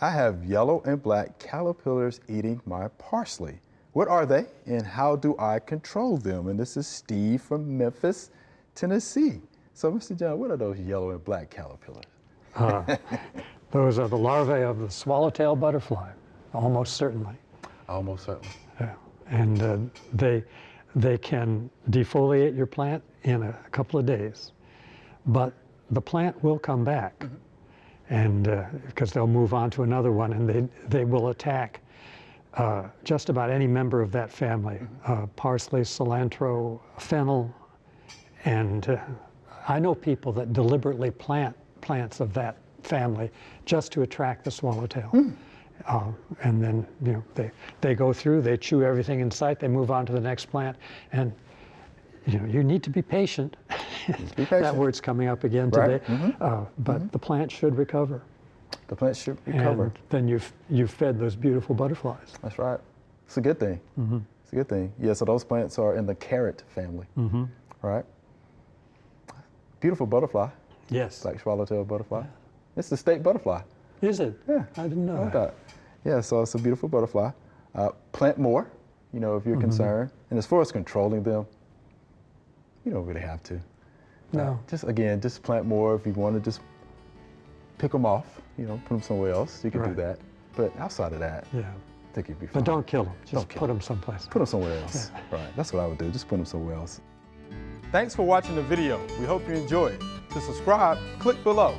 I have yellow and black caterpillars eating my parsley. What are they and how do I control them? And this is Steve from Memphis, Tennessee. So Mr. John, what are those yellow and black caterpillars? Those are the larvae of the swallowtail butterfly, almost certainly. Almost certainly. Yeah. And they can defoliate your plant in a couple of days, but the plant will come back. And because they'll move on to another one, and they will attack just about any member of that family. Parsley, cilantro, fennel, and I know people that deliberately plant plants of that family just to attract the swallowtail. And then they go through, they chew everything in sight, they move on to the next plant, and you need to be patient. That word's coming up again today. But the plant should recover. The plant should recover. And then you've fed those beautiful butterflies. That's right. It's a good thing. It's a good thing. Yeah, so those plants are in the carrot family. Right? Beautiful butterfly. Yes. Black swallowtail butterfly. It's the state butterfly. Is it? Yeah. I didn't know like that. Yeah, so it's a beautiful butterfly. Plant more, if you're concerned. And as far as controlling them, you don't really have to. No. Just plant more. If you want to just pick them off, put them somewhere else, you can do that. But outside of that, I think you'd be fine. But don't kill them. Just put them someplace. Put them somewhere else. Right. That's what I would do. Just put them somewhere else. Thanks for watching the video. We hope you enjoyed. To subscribe, click below.